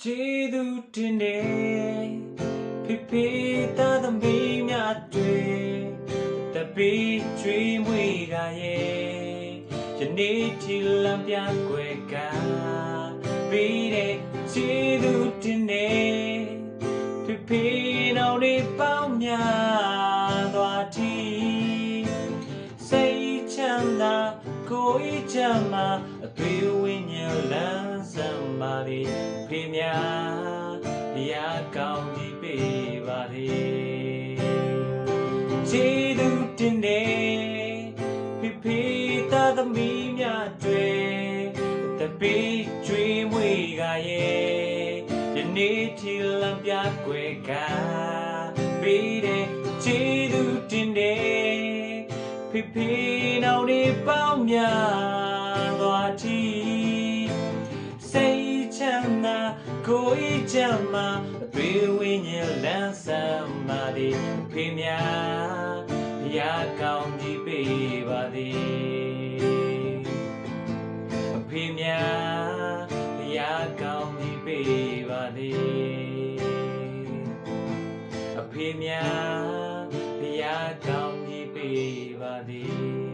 ကျေးဇူးတင်တယ်ဖေဖေသားသမီးများတွေတပိကျွေးမွေးကြရဲ့ယနေ့ဒီလမ်းပြကွယ်ကပေးတဲ့ကျေးဇူးတင်တယ်ဖေဖေတော်လေးပေါင်းများသွားတီစိတ်ချမ်းသာကိုယ်ချမ်းသာအသွေးဝိညာဉ်လန်းစမ်းပါလေဖေများတရားကောင်းကြီးပေးပါလေကျေးဇူးတင်တယ်ဖေဖေသားသမီးများတွေတပိကျွေးမွေးကြရဲ့ယနေ့ဒီလမ်းပြကွယ်ကပေးတဲ့ကျေးဇူးတင်တယ်ဖေဖေတော်လေးပေါင်းများသွားတီစိတ်ချမ်းသာကိုယ်ချမ်းသာအသွေးဝိညာဉ်လန်းစမ်းပါလေဖေများတရားကောင်းကြီးပေးပါလေဖေများတရားကောင်းကြီးပေးပါလေဖေများတရားကောင်းကြီးပေးပါလေ